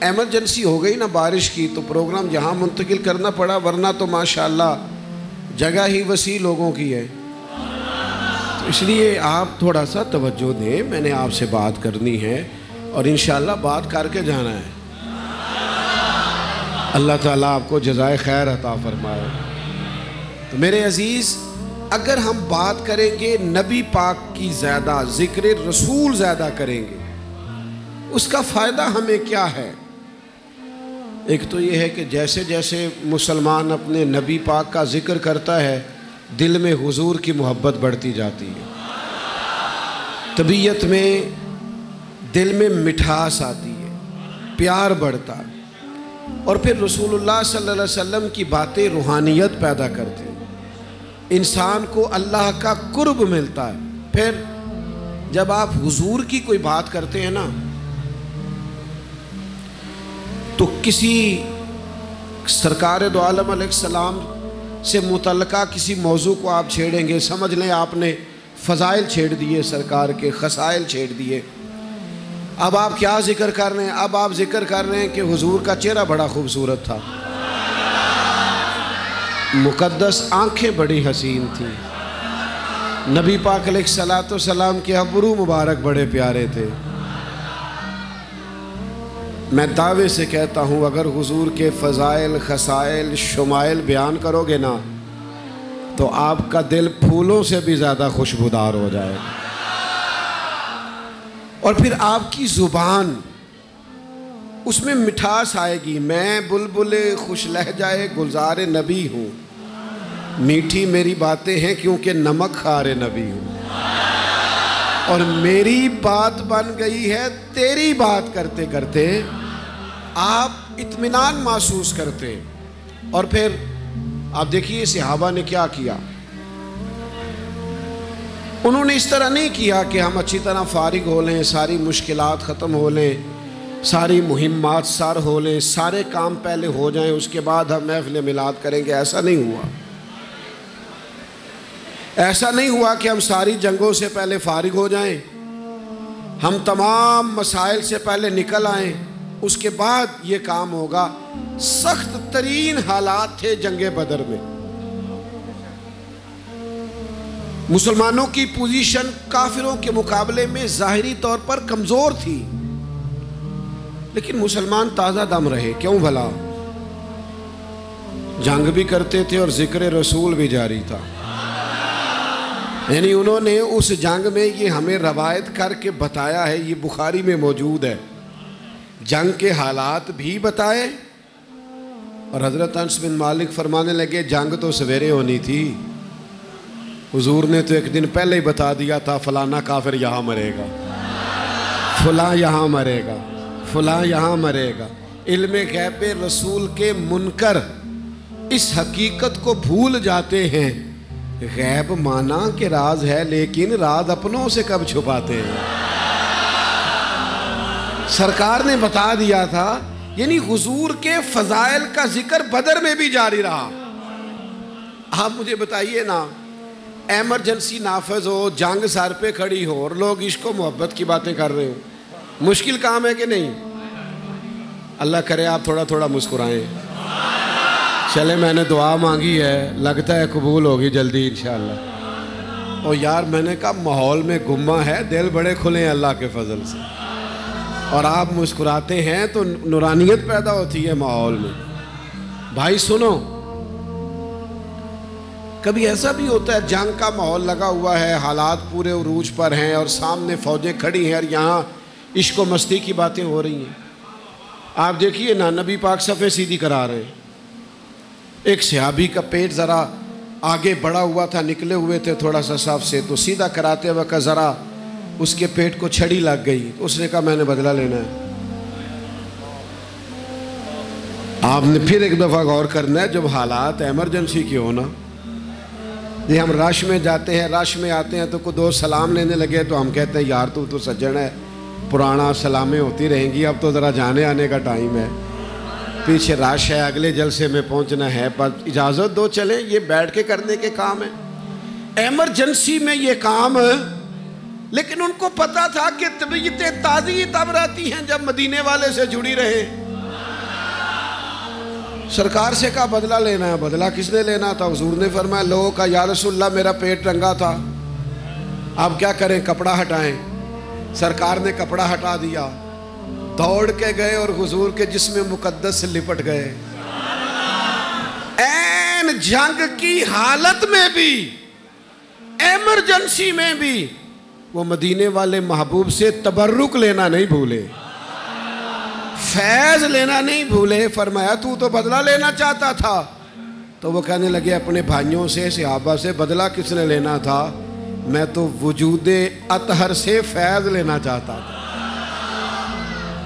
Emergency ہو گئی نا بارش کی تو پروگرام یہاں منتقل کرنا پڑا، ورنہ تو ماشاءاللہ جگہ ہی وسیع لوگوں کی ہے۔ تو اس لیے آپ تھوڑا سا توجہ دیں، میں نے آپ سے بات کرنی ہے اور انشاءاللہ بات کر کے جانا ہے۔ اللہ تعالیٰ آپ کو جزائے خیر عطا فرمائے۔ تو میرے عزیز، اگر ہم بات کریں گے نبی پاک کی زیادہ، ذکر رسول زیادہ کریں گے، اس کا فائدہ ہمیں کیا ہے؟ ایک تو یہ ہے کہ جیسے جیسے مسلمان اپنے نبی پاک کا ذکر کرتا ہے، دل میں حضور کی محبت بڑھتی جاتی ہے، طبیعت میں، دل میں مٹھاس آتی ہے، پیار بڑھتا ہے، اور پھر رسول اللہ صلی اللہ علیہ وسلم کی باتیں روحانیت پیدا کرتی ہیں، انسان کو اللہ کا قرب ملتا ہے۔ پھر جب آپ حضور کی کوئی بات کرتے ہیں نا، تو کسی سرکار دو عالم علیہ السلام سے متعلقہ کسی موضوع کو آپ چھیڑیں گے، سمجھ لیں آپ نے فضائل چھیڑ دیے، سرکار کے خصائل چھیڑ دیے۔ اب آپ کیا ذکر کر رہے ہیں؟ اب آپ ذکر کر رہے ہیں کہ حضور کا چہرہ بڑا خوبصورت تھا، مقدس آنکھیں بڑی حسین تھیں، نبی پاک علیہ الصلوۃ والسلام کے ابرو مبارک بڑے پیارے تھے۔ میں دعوے سے کہتا ہوں اگر حضور کے فضائل، خصائل، شمائل بیان کرو گے نا تو آپ کا دل پھولوں سے بھی زیادہ خوشبودار ہو جائے گا، اور پھر آپ کی زبان، اس میں مٹھاس آئے گی۔ میں بلبل خوش لہجہ گلزار نبی ہوں، میٹھی میری باتیں ہیں کیونکہ نمک خار نبی ہوں، اور میری بات بن گئی ہے تیری بات کرتے کرتے، آپ اطمینان محسوس کرتے۔ اور پھر آپ دیکھیے صحابہ نے کیا کیا، انہوں نے اس طرح نہیں کیا کہ ہم اچھی طرح فارغ ہو لیں، ساری مشکلات ختم ہو لیں، ساری مہمات سر ہو لیں، سارے کام پہلے ہو جائیں، اس کے بعد ہم محفل میلاد کریں گے۔ ایسا نہیں ہوا، ایسا نہیں ہوا کہ ہم ساری جنگوں سے پہلے فارغ ہو جائیں، ہم تمام مسائل سے پہلے نکل آئیں، اس کے بعد یہ کام ہوگا۔ سخت ترین حالات تھے جنگ بدر میں، مسلمانوں کی پوزیشن کافروں کے مقابلے میں ظاہری طور پر کمزور تھی، لیکن مسلمان تازہ دم رہے۔ کیوں بھلا؟ جنگ بھی کرتے تھے اور ذکر رسول بھی جاری تھا، یعنی انہوں نے اس جنگ میں یہ ہمیں روایت کر کے بتایا ہے، یہ بخاری میں موجود ہے، جنگ کے حالات بھی بتائے۔ اور حضرت انس بن مالک فرمانے لگے جنگ تو سویرے ہونی تھی، حضور نے تو ایک دن پہلے ہی بتا دیا تھا فلانا کافر یہاں مرے گا، فلاں یہاں مرے گا، فلاں یہاں مرے گا۔ علم غیب رسول کے منکر اس حقیقت کو بھول جاتے ہیں، غیب مانا کہ راز ہے لیکن راز اپنوں سے کب چھپاتے ہیں۔ سرکار نے بتا دیا تھا، یعنی حضور کے فضائل کا ذکر بدر میں بھی جاری رہا۔ آپ مجھے بتائیے نا، ایمرجنسی نافذ ہو، جنگ سر پہ کھڑی ہو اور لوگ عشق و محبت کی باتیں کر رہے ہو، مشکل کام ہے کہ نہیں؟ اللہ کرے آپ تھوڑا تھوڑا مسکرائیں۔ چلے میں نے دعا مانگی ہے، لگتا ہے قبول ہوگی جلدی انشاءاللہ۔ اور یار میں نے کہا ماحول میں گمہ ہے، دل بڑے کھلے ہیں اللہ کے فضل سے، اور آپ مسکراتے ہیں تو نورانیت پیدا ہوتی ہے ماحول میں۔ بھائی سنو، کبھی ایسا بھی ہوتا ہے جنگ کا ماحول لگا ہوا ہے، حالات پورے عروج پر ہیں اور سامنے فوجیں کھڑی ہیں اور یہاں عشق و مستی کی باتیں ہو رہی ہیں۔ آپ دیکھیے نا، نبی پاک صفیں سیدھی کرا رہے ہیں، ایک صحابی کا پیٹ ذرا آگے بڑھا ہوا تھا، نکلے ہوئے تھے تھوڑا سا صف سے، تو سیدھا کراتے وقت ذرا اس کے پیٹ کو چھڑی لگ گئی، اس نے کہا میں نے بدلہ لینا ہے۔ آپ نے پھر ایک دفعہ غور کرنا ہے، جب حالات ایمرجنسی کی ہونا، یہ ہم رش میں جاتے ہیں، رش میں آتے ہیں تو کوئی دو سلام لینے لگے تو ہم کہتے ہیں یار تو سجن ہے، پرانا سلامیں ہوتی رہیں گی، اب تو ذرا جانے آنے کا ٹائم ہے، پیچھے رش ہے، اگلے جلسے میں پہنچنا ہے، پر اجازت دو چلیں، یہ بیٹھ کے کرنے کے کام ہے۔ ایمرجنسی میں یہ کام، لیکن ان کو پتا تھا کہ طبیعتیں تازی تب رہتی ہیں جب مدینے والے سے جڑی رہے۔ سرکار سے کہا بدلہ لینا ہے. بدلہ کس نے لینا تھا؟ حضور نے فرمایا لوگوں کا یا رسول اللہ میرا پیٹ رنگا تھا، آپ کیا کریں، کپڑا ہٹائیں. سرکار نے کپڑا ہٹا دیا، دوڑ کے گئے اور حضور کے جسم مقدس سے لپٹ گئے. این جنگ کی حالت میں بھی، ایمرجنسی میں بھی وہ مدینے والے محبوب سے تبرک لینا نہیں بھولے، فیض لینا نہیں بھولے. فرمایا تو بدلہ لینا چاہتا تھا. تو وہ کہنے لگے اپنے بھائیوں سے، صحابہ سے، بدلہ کس نے لینا تھا؟ میں تو وجود اطہر سے فیض لینا چاہتا تھا.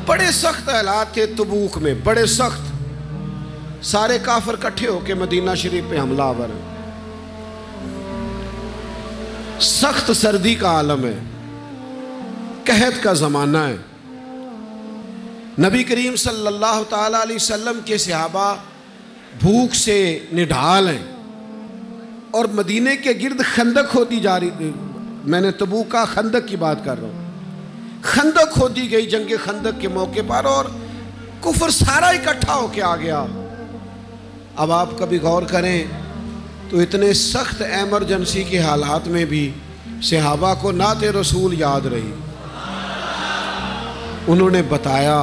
بڑے سخت حالات تھے تبوک میں، بڑے سخت. سارے کافر کٹھے ہو کے مدینہ شریف پہ حملہ آور. سخت سردی کا عالم ہے، قحط کا زمانہ ہے. نبی کریم صلی اللہ تعالیٰ علیہ وسلم کے صحابہ بھوک سے نڈھال ہیں اور مدینے کے گرد خندق کھودی جا رہی تھی. میں نے تبوک کا خندق کی بات کر رہا ہوں. خندق کھودی گئی جنگ خندق کے موقع پر اور کفر سارا اکٹھا ہو کے آ گیا. اب آپ کبھی غور کریں تو اتنے سخت ایمرجنسی کے حالات میں بھی صحابہ کو نعت رسول یاد رہی. انہوں نے بتایا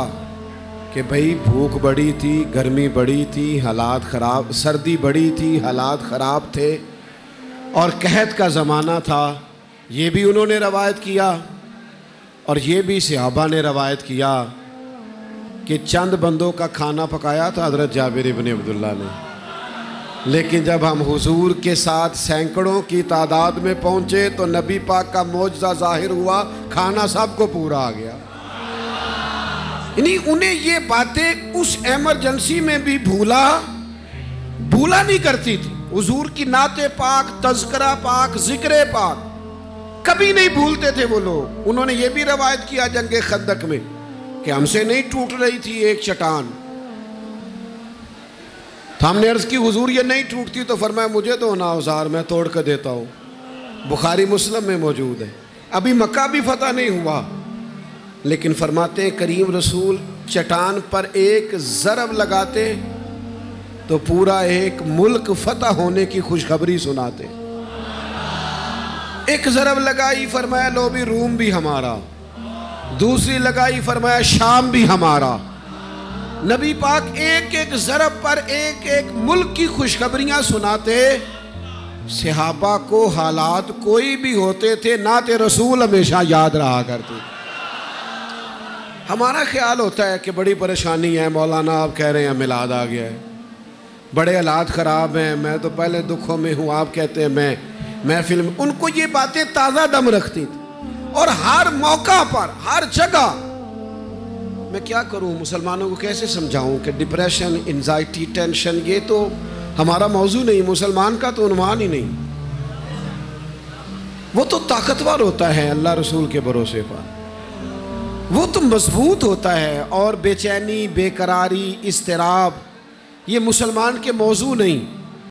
کہ بھئی بھوک بڑی تھی، گرمی بڑی تھی، حالات خراب، سردی بڑی تھی، حالات خراب تھے اور قحط کا زمانہ تھا. یہ بھی انہوں نے روایت کیا اور یہ بھی صحابہ نے روایت کیا کہ چند بندوں کا کھانا پکایا تھا حضرت جابر ابن عبداللہ نے، لیکن جب ہم حضور کے ساتھ سینکڑوں کی تعداد میں پہنچے تو نبی پاک کا معجزہ ظاہر ہوا، کھانا سب کو پورا آ گیا. یعنی انہیں یہ باتیں اس ایمرجنسی میں بھی بھولا نہیں کرتی تھی. حضور کی نعت پاک، تذکرہ پاک، ذکر پاک کبھی نہیں بھولتے تھے وہ لوگ. انہوں نے یہ بھی روایت کیا جنگ خندق میں کہ ہم سے نہیں ٹوٹ رہی تھی ایک چٹان. ہم نے عرض کی حضور یہ نہیں ٹوٹتی، تو فرمایا مجھے تو نا اوزار، میں توڑ کر دیتا ہوں. بخاری مسلم میں موجود ہے. ابھی مکہ بھی فتح نہیں ہوا لیکن فرماتے ہیں کریم رسول چٹان پر ایک ضرب لگاتے تو پورا ایک ملک فتح ہونے کی خوشخبری سناتے. ایک ضرب لگائی، فرمایا لو بھی روم بھی ہمارا. دوسری لگائی، فرمایا شام بھی ہمارا. نبی پاک ایک ایک ضرب پر ایک ایک ملک کی خوشخبریاں سناتے. صحابہ کو حالات کوئی بھی ہوتے تھے، نعت رسول ہمیشہ یاد رہا کرتی. ہمارا خیال ہوتا ہے کہ بڑی پریشانی ہے، مولانا آپ کہہ رہے ہیں میلاد آ گیا ہے، بڑے حالات خراب ہیں، میں تو پہلے دکھوں میں ہوں، آپ کہتے ہیں میں محفل میں. ان کو یہ باتیں تازہ دم رکھتی تھی اور ہر موقع پر، ہر جگہ. میں کیا کروں، مسلمانوں کو کیسے سمجھاؤں کہ ڈپریشن، انزائٹی، ٹینشن یہ تو ہمارا موضوع نہیں، مسلمان کا تو عنوان ہی نہیں. وہ تو طاقتور ہوتا ہے اللہ رسول کے بھروسے پر، وہ تو مضبوط ہوتا ہے. اور بے چینی، بے قراری، اضطراب یہ مسلمان کے موضوع نہیں.